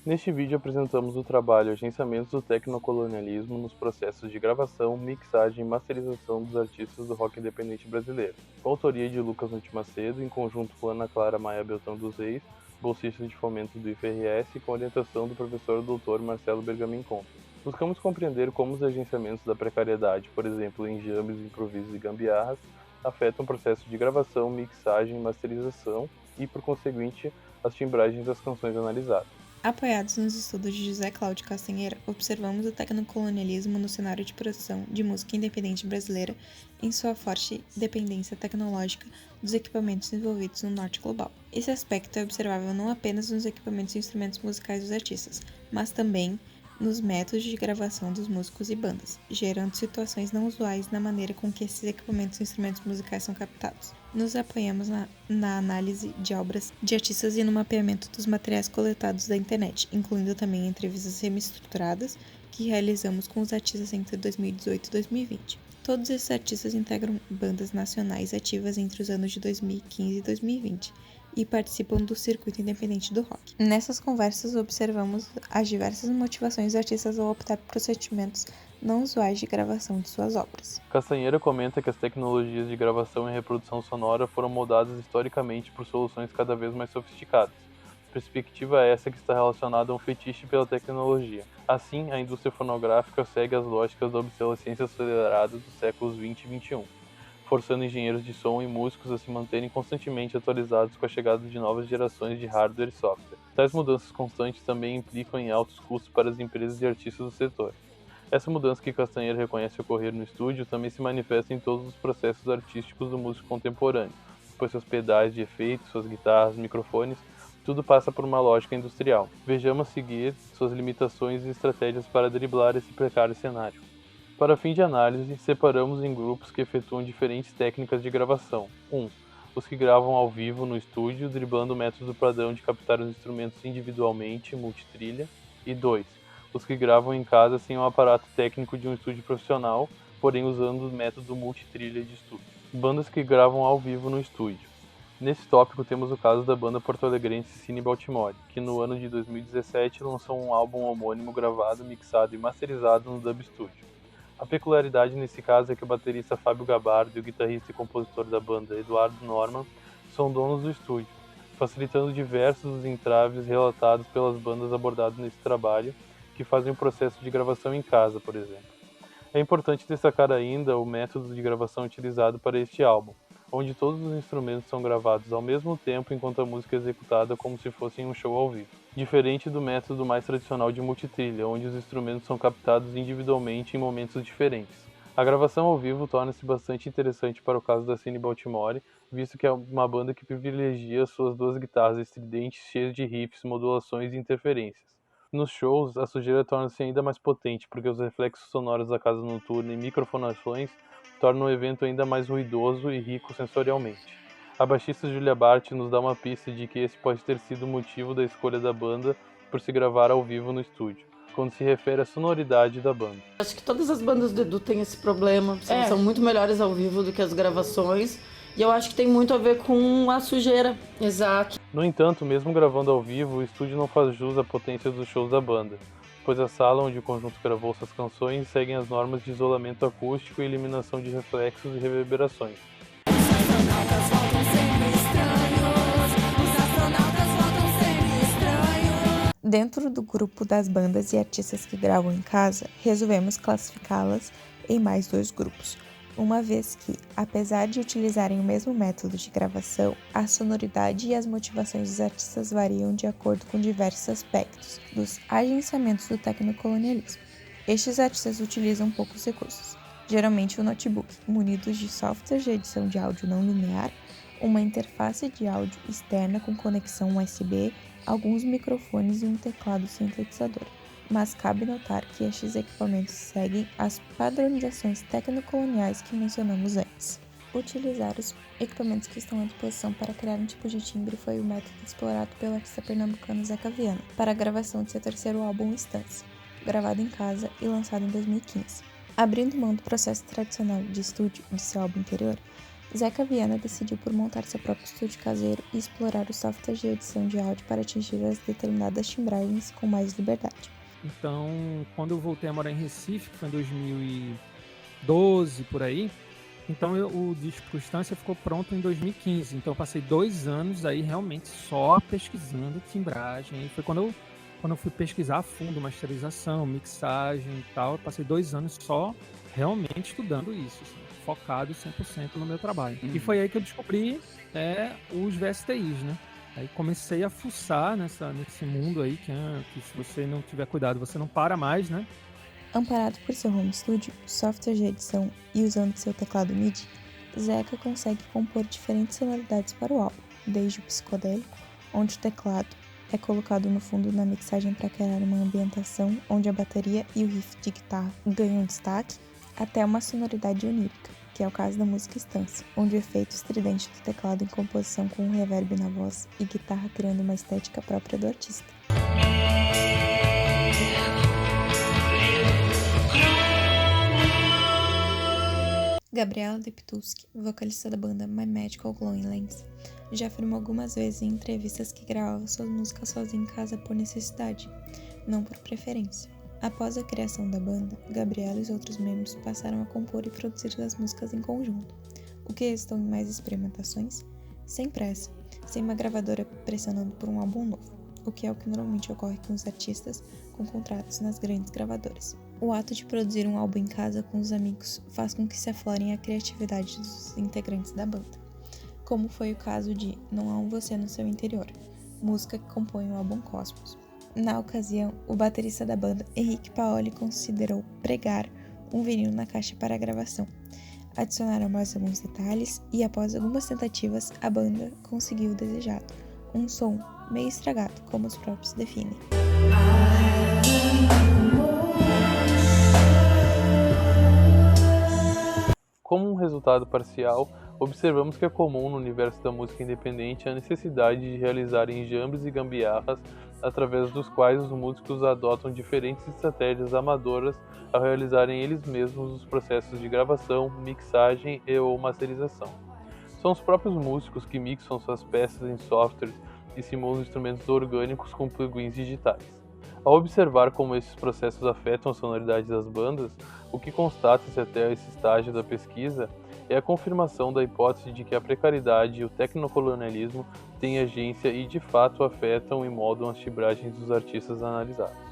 Neste vídeo apresentamos o trabalho Agenciamentos do Tecnocolonialismo nos processos de gravação, mixagem e masterização dos artistas do rock independente brasileiro, com autoria de Lucas Macedo, em conjunto com Ana Clara Maia Beltrão dos Reis, bolsista de fomento do IFRS, e com orientação do professor Dr. Marcelo Bergamin Conta. Buscamos compreender como os agenciamentos da precariedade, por exemplo, enjames, improvisos e gambiarras, afetam o processo de gravação, mixagem e masterização e, por conseguinte, as timbragens das canções analisadas. Apoiados nos estudos de José Cláudio Castanheira, observamos o tecnocolonialismo no cenário de produção de música independente brasileira em sua forte dependência tecnológica dos equipamentos envolvidos no norte global. Esse aspecto é observável não apenas nos equipamentos e instrumentos musicais dos artistas, mas também nos métodos de gravação dos músicos e bandas, gerando situações não usuais na maneira com que esses equipamentos e instrumentos musicais são captados. Nos apoiamos na análise de obras de artistas e no mapeamento dos materiais coletados da internet, incluindo também entrevistas semi-estruturadas que realizamos com os artistas entre 2018 e 2020. Todos esses artistas integram bandas nacionais ativas entre os anos de 2015 e 2020 e participam do circuito independente do rock. Nessas conversas, observamos as diversas motivações dos artistas ao optar por procedimentos não usuais de gravação de suas obras. Castanheira comenta que as tecnologias de gravação e reprodução sonora foram moldadas historicamente por soluções cada vez mais sofisticadas. Perspectiva essa que está relacionada a um fetiche pela tecnologia. Assim, a indústria fonográfica segue as lógicas da obsolescência acelerada dos séculos 20 e 21, forçando engenheiros de som e músicos a se manterem constantemente atualizados com a chegada de novas gerações de hardware e software. Tais mudanças constantes também implicam em altos custos para as empresas e artistas do setor. Essa mudança que Castanheira reconhece ocorrer no estúdio também se manifesta em todos os processos artísticos do músico contemporâneo, pois seus pedais de efeito, suas guitarras, microfones, tudo passa por uma lógica industrial. Vejamos seguir suas limitações e estratégias para driblar esse precário cenário. Para fim de análise, separamos em grupos que efetuam diferentes técnicas de gravação. 1. Os que gravam ao vivo no estúdio, driblando o método padrão de captar os instrumentos individualmente, multitrilha. E 2. Os que gravam em casa sem o aparato técnico de um estúdio profissional, porém usando o método multitrilha de estúdio. Bandas que gravam ao vivo no estúdio. Nesse tópico temos o caso da banda porto-alegrense Cine Baltimore, que no ano de 2017 lançou um álbum homônimo gravado, mixado e masterizado no Dub Studio. A peculiaridade nesse caso é que o baterista Fábio Gabardo e o guitarrista e compositor da banda Eduardo Norman são donos do estúdio, facilitando diversos dos entraves relatados pelas bandas abordadas nesse trabalho, que fazem o processo de gravação em casa, por exemplo. É importante destacar ainda o método de gravação utilizado para este álbum, onde todos os instrumentos são gravados ao mesmo tempo enquanto a música é executada como se fosse um show ao vivo. Diferente do método mais tradicional de multitrilha, onde os instrumentos são captados individualmente em momentos diferentes. A gravação ao vivo torna-se bastante interessante para o caso da Cine Baltimore, visto que é uma banda que privilegia suas duas guitarras estridentes cheias de riffs, modulações e interferências. Nos shows, a sujeira torna-se ainda mais potente, porque os reflexos sonoros da casa noturna e microfonações tornam o evento ainda mais ruidoso e rico sensorialmente. A baixista Julia Bart nos dá uma pista de que esse pode ter sido o motivo da escolha da banda por se gravar ao vivo no estúdio, quando se refere à sonoridade da banda. Acho que todas as bandas do Edu têm esse problema, são muito melhores ao vivo do que as gravações. E eu acho que tem muito a ver com a sujeira. Exato. No entanto, mesmo gravando ao vivo, o estúdio não faz jus à potência dos shows da banda, pois a sala onde o conjunto gravou suas canções segue as normas de isolamento acústico e eliminação de reflexos e reverberações. Dentro do grupo das bandas e artistas que gravam em casa, resolvemos classificá-las em mais dois grupos, uma vez que, apesar de utilizarem o mesmo método de gravação, a sonoridade e as motivações dos artistas variam de acordo com diversos aspectos dos agenciamentos do tecnocolonialismo. Estes artistas utilizam poucos recursos, geralmente o notebook, munidos de software de edição de áudio não linear, uma interface de áudio externa com conexão USB, alguns microfones e um teclado sintetizador. Mas cabe notar que estes equipamentos seguem as padronizações tecnocoloniais que mencionamos antes. Utilizar os equipamentos que estão à disposição para criar um tipo de timbre foi o método explorado pelo artista pernambucano Zeca Viana para a gravação de seu terceiro álbum Instância, gravado em casa e lançado em 2015. Abrindo mão do processo tradicional de estúdio de seu álbum anterior, Zeca Viana decidiu por montar seu próprio estúdio caseiro e explorar os softwares de edição de áudio para atingir as determinadas timbragens com mais liberdade. Então, quando eu voltei a morar em Recife, que foi em 2012, por aí, então o Disco Constância ficou pronto em 2015. Então eu passei 2 anos aí realmente só pesquisando timbragem. E foi quando eu fui pesquisar a fundo masterização, mixagem e tal. Eu passei 2 anos só realmente estudando isso, assim, focado 100% no meu trabalho. E foi aí que eu descobri os VSTIs, né? Aí comecei a fuçar nesse mundo aí, que se você não tiver cuidado, você não para mais, né? Amparado por seu home studio, software de edição e usando seu teclado MIDI, Zeca consegue compor diferentes sonoridades para o álbum, desde o psicodélico, onde o teclado é colocado no fundo na mixagem para criar uma ambientação onde a bateria e o riff de guitarra ganham destaque, até uma sonoridade onírica, que é o caso da música Estância, onde o efeito estridente do teclado em composição com um reverb na voz e guitarra criando uma estética própria do artista. Gabriela Deptuski, vocalista da banda My Magical Glowing Lens, já afirmou algumas vezes em entrevistas que gravava suas músicas sozinha em casa por necessidade, não por preferência. Após a criação da banda, Gabriela e os outros membros passaram a compor e produzir as músicas em conjunto. O que estão em mais experimentações? Sem pressa, sem uma gravadora pressionando por um álbum novo, o que é o que normalmente ocorre com os artistas com contratos nas grandes gravadoras. O ato de produzir um álbum em casa com os amigos faz com que se aflorem a criatividade dos integrantes da banda, como foi o caso de Não Há um Você no Seu Interior, música que compõe o álbum Cosmos. Na ocasião, o baterista da banda, Henrique Paoli, considerou pregar um vinil na caixa para a gravação. Adicionaram mais alguns detalhes e, após algumas tentativas, a banda conseguiu o desejado, um som meio estragado, como os próprios definem. Como um resultado parcial, observamos que é comum no universo da música independente a necessidade de realizar enjambres e gambiarras através dos quais os músicos adotam diferentes estratégias amadoras ao realizarem eles mesmos os processos de gravação, mixagem e ou masterização. São os próprios músicos que mixam suas peças em softwares e simulam instrumentos orgânicos com plugins digitais. Ao observar como esses processos afetam a sonoridade das bandas, o que constata-se até esse estágio da pesquisa é a confirmação da hipótese de que a precariedade e o tecnocolonialismo têm agência e de fato afetam e moldam as timbragens dos artistas analisados.